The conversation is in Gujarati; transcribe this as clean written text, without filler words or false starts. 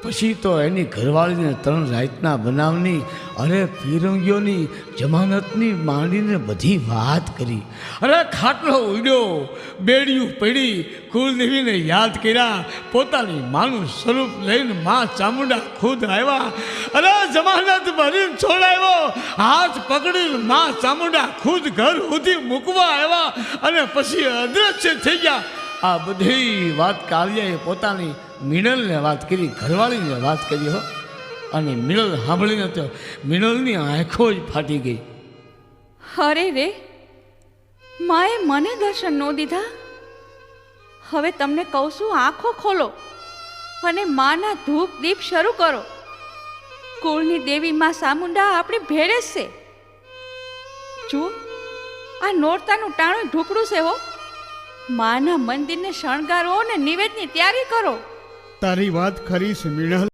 પછી તો એની ઘરવાળીને 3 રાતના બનાવની અરે ફિરંગીઓની જમાનતની માંડીને બધી વાત કરી. અરે ખાટલો ઉડ્યો, બેડિયું પડી, કુલદેવીને યાદ કર્યા, પોતાની માનું સ્વરૂપ લઈને માં ચામુંડા ખુદ આવ્યા. અરે જમાનત ભરીને છોડાવ્યો, હાથ પકડીને માં ચામુંડા ખુદ ઘર સુધી મૂકવા આવ્યા અને પછી અદ્રશ્ય થઈ ગયા. આ બધી વાત કાળિયાએ પોતાની મિનલને વાત કરી, ઘરવાળીને વાત કરી હો. અને મિનલ સાંભળીને તો મિનલની આંખો જ ફાટી ગઈ. અરે રે, માએ મને દર્શન ન દીધા. હવે તમને કહું છું, આંખો ખોલો અને માના ધૂપ દીપ શરૂ કરો. કુળની દેવી માં ચામુંડા આપણી ભેળે જ છે. જુઓ, આ નોરતાનું ટાણું ઢુકડું છે હો. માના મંદિરને શણગારો ને નિવેદની તૈયારી કરો. તારી વાત ખરી છે મીણલ.